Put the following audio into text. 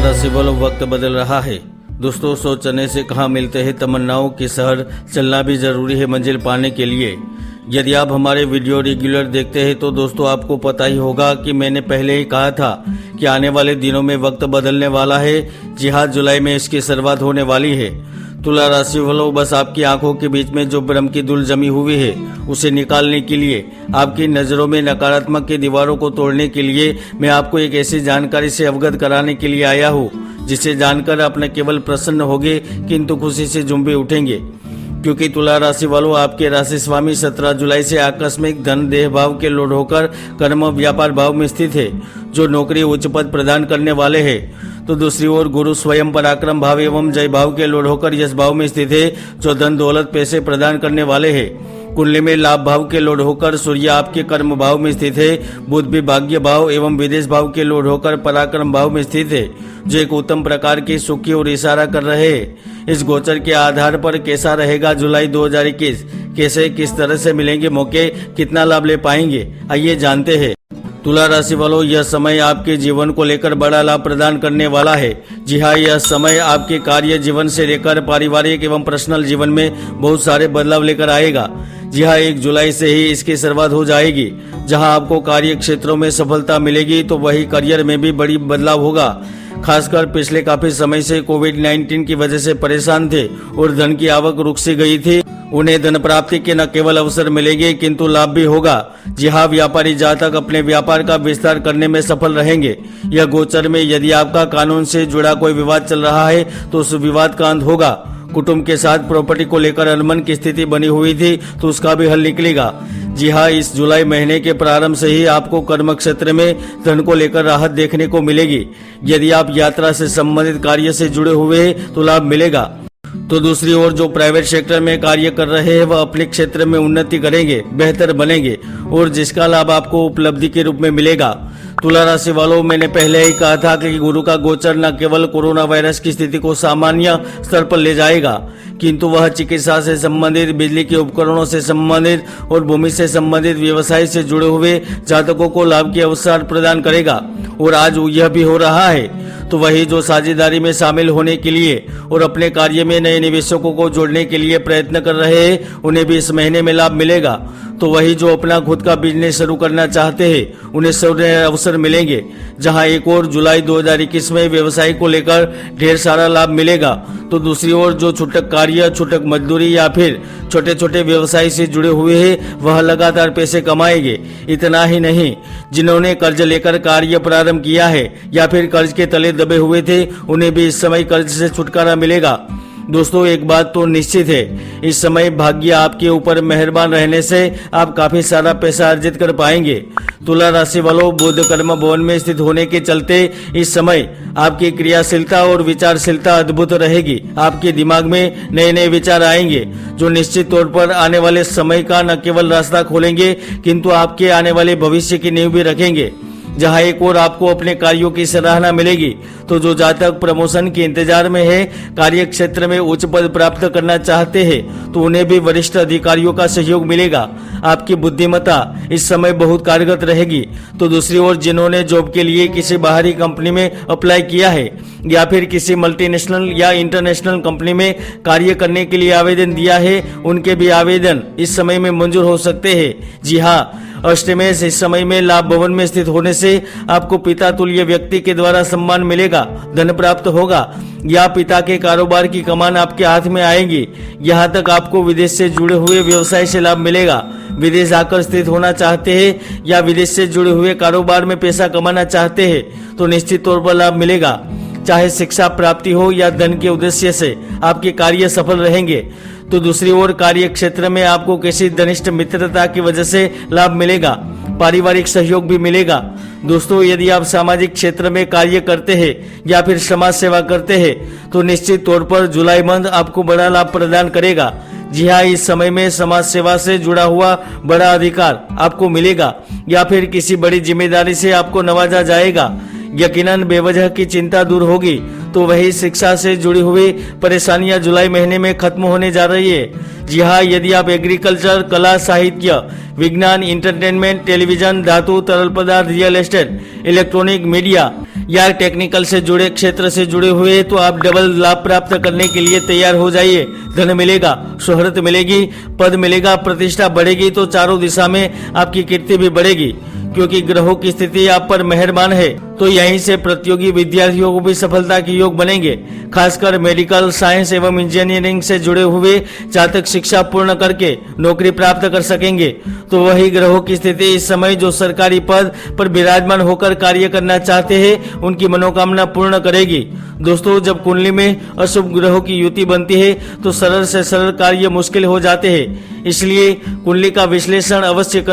राशि वालों, वक्त बदल रहा है। दोस्तों, सोचने से कहाँ मिलते हैं तमन्नाओं के शहर, चलना भी जरूरी है मंजिल पाने के लिए। यदि आप हमारे वीडियो रेगुलर देखते हैं तो दोस्तों आपको पता ही होगा कि मैंने पहले ही कहा था कि आने वाले दिनों में वक्त बदलने वाला है। जी हाँ, जुलाई में इसकी शुरुआत होने वाली है। तुला राशि वालों, बस आपकी आंखों के बीच में जो भ्रम की धूल जमी हुई है उसे निकालने के लिए, आपकी नजरों में नकारात्मक की दीवारों को तोड़ने के लिए मैं आपको एक ऐसी जानकारी से अवगत कराने के लिए आया हूँ जिसे जानकर आप न केवल प्रसन्न होंगे किंतु खुशी से झूम भी उठेंगे। क्योंकि तुला राशि वालों, आपके राशि स्वामी 17 जुलाई से आकस्मिक धन देह भाव के लोड होकर कर्म व्यापार भाव में स्थित है, जो नौकरी उच्च पद प्रदान करने वाले हैं। तो दूसरी ओर गुरु स्वयं पराक्रम भाव एवं जय भाव के लोड होकर यश भाव में स्थित है, जो धन दौलत पैसे प्रदान करने वाले हैं। कुंडली में लाभ भाव के लोड होकर सूर्य आपके कर्म भाव में स्थित है। बुध भी भाग्य भाव एवं विदेश भाव के लोड होकर पराक्रम भाव में स्थित है, जो एक उत्तम प्रकार की सुख की ओर इशारा कर रहे हैं। इस गोचर के आधार पर कैसा रहेगा जुलाई 2021, कैसे किस तरह से मिलेंगे मौके, कितना लाभ ले पाएंगे, आइए जानते हैं। तुला राशि वालों, यह समय आपके जीवन को लेकर बड़ा लाभ प्रदान करने वाला है। जी हाँ, यह समय आपके कार्य जीवन से लेकर पारिवारिक एवं पर्सनल जीवन में बहुत सारे बदलाव लेकर आएगा। जी हाँ, 1 जुलाई से ही इसकी शुरुआत हो जाएगी। जहां आपको कार्य क्षेत्रों में सफलता मिलेगी तो वही करियर में भी बड़ी बदलाव होगा। खासकर पिछले काफी समय से कोविड-19 की वजह से परेशान थे और धन की आवक रुक सी गई थी, उन्हें धन प्राप्ति के न केवल अवसर मिलेंगे किंतु लाभ भी होगा। जी हाँ, व्यापारी जातक अपने व्यापार का विस्तार करने में सफल रहेंगे। यह गोचर में यदि आपका कानून से जुड़ा कोई विवाद चल रहा है तो उस विवाद का अंत होगा। कुटुंब के साथ प्रॉपर्टी को लेकर अनबन की स्थिति बनी हुई थी तो उसका भी हल निकलेगा। जी हाँ, इस जुलाई महीने के प्रारंभ से ही आपको कर्म क्षेत्र में धन को लेकर राहत देखने को मिलेगी। यदि आप यात्रा से संबंधित कार्य से जुड़े हुए हैं तो लाभ मिलेगा। तो दूसरी ओर जो प्राइवेट सेक्टर में कार्य कर रहे हैं वह अपने क्षेत्र में उन्नति करेंगे, बेहतर बनेंगे और जिसका लाभ आपको उपलब्धि के रूप में मिलेगा। तुला राशि वालों, मैंने पहले ही कहा था कि गुरु का गोचर न केवल कोरोना वायरस की स्थिति को सामान्य स्तर पर ले जाएगा किंतु वह चिकित्सा से संबंधित, बिजली के उपकरणों से संबंधित और भूमि से संबंधित व्यवसाय से जुड़े हुए जातकों को लाभ के अवसर प्रदान करेगा। और आज यह भी हो रहा है। तो वही जो साझेदारी में शामिल होने के लिए और अपने कार्य में नए निवेशकों को जोड़ने के लिए प्रयत्न कर रहे हैं उन्हें भी इस महीने में लाभ मिलेगा। तो वही जो अपना खुद का बिजनेस शुरू करना चाहते हैं उन्हें सौने अवसर मिलेंगे। जहां एक और जुलाई 2021 में व्यवसाय को लेकर ढेर सारा लाभ मिलेगा तो दूसरी ओर जो छूटक कार्य, छूटक मजदूरी या फिर छोटे छोटे व्यवसाय से जुड़े हुए हैं वह लगातार पैसे कमाएंगे। इतना ही नहीं, जिन्होंने कर्ज लेकर कार्य प्रारंभ किया है या फिर कर्ज के तले दबे हुए थे उन्हें भी इस समय कर्ज से छुटकारा मिलेगा। दोस्तों, एक बात तो निश्चित है, इस समय भाग्य आपके ऊपर मेहरबान रहने से आप काफी सारा पैसा अर्जित कर पाएंगे। तुला राशि वालों, बुध कर्म भवन में स्थित होने के चलते इस समय आपकी क्रियाशीलता और विचारशीलता अद्भुत रहेगी। आपके दिमाग में नए नए विचार आएंगे जो निश्चित तौर पर आने वाले समय का न केवल रास्ता खोलेंगे किंतु आपके आने वाले भविष्य की नींव भी रखेंगे। जहां एक और आपको अपने कार्यों की सराहना मिलेगी। तो जो जातक प्रमोशन के इंतजार में है, कार्य क्षेत्र में उच्च पद प्राप्त करना चाहते हैं तो उन्हें भी वरिष्ठ अधिकारियों का सहयोग मिलेगा। आपकी बुद्धिमत्ता इस समय बहुत कारगर रहेगी। तो दूसरी ओर जिन्होंने जॉब के लिए किसी बाहरी कंपनी में अप्लाई किया है या फिर किसी मल्टीनेशनल या इंटरनेशनल कंपनी में कार्य करने के लिए आवेदन दिया है उनके भी आवेदन इस समय में मंजूर हो सकते हैं। जी हाँ, अष्टमेश इस समय में लाभ भवन में स्थित होने से आपको पिता तुल्य व्यक्ति के द्वारा सम्मान मिलेगा, धन प्राप्त होगा या पिता के कारोबार की कमान आपके हाथ में आएगी। यहाँ तक आपको विदेश से जुड़े हुए व्यवसाय से लाभ मिलेगा। विदेश आकर स्थित होना चाहते हैं या विदेश से जुड़े हुए कारोबार में पैसा कमाना चाहते हैं तो निश्चित तौर पर लाभ मिलेगा। चाहे शिक्षा प्राप्ति हो या धन के उद्देश्य से आपके कार्य सफल रहेंगे। तो दूसरी ओर कार्य क्षेत्र में आपको किसी घनिष्ठ मित्रता की वजह से लाभ मिलेगा, पारिवारिक सहयोग भी मिलेगा। दोस्तों, यदि आप सामाजिक क्षेत्र में कार्य करते हैं या फिर समाज सेवा करते हैं तो निश्चित तौर पर जुलाई मंथ आपको बड़ा लाभ प्रदान करेगा। जी हाँ, इस समय में समाज सेवा से जुड़ा हुआ बड़ा अधिकार आपको मिलेगा या फिर किसी बड़ी जिम्मेदारी से आपको नवाजा जाएगा। यकीनन बेवजह की चिंता दूर होगी। तो वही शिक्षा से जुड़ी हुई परेशानियां जुलाई महीने में खत्म होने जा रही है। जी हाँ, यदि आप एग्रीकल्चर, कला, साहित्य, विज्ञान, इंटरटेनमेंट, टेलीविजन, धातु, तरल पदार्थ, रियल एस्टेट, इलेक्ट्रॉनिक मीडिया या टेक्निकल से जुड़े क्षेत्र से जुड़े हुए हैं तो आप डबल लाभ प्राप्त करने के लिए तैयार हो जाइए। धन मिलेगा, शोहरत मिलेगी, पद मिलेगा, प्रतिष्ठा बढ़ेगी तो चारों दिशा में आपकी कीर्ति भी बढ़ेगी, क्योंकि ग्रहों की स्थिति आप पर मेहरबान है। तो यहीं से प्रतियोगी विद्यार्थियों को भी सफलता के योग बनेंगे। खासकर मेडिकल, साइंस एवं इंजीनियरिंग से जुड़े हुए जातक शिक्षा पूर्ण करके नौकरी प्राप्त कर सकेंगे। तो वही ग्रहों की स्थिति इस समय जो सरकारी पद पर विराजमान होकर कार्य करना चाहते हैं उनकी मनोकामना पूर्ण करेगी। दोस्तों, जब कुंडली में अशुभ ग्रहों की युति बनती है तो सरल से सरल कार्य मुश्किल हो जाते हैं। इसलिए कुंडली का विश्लेषण अवश्य करो।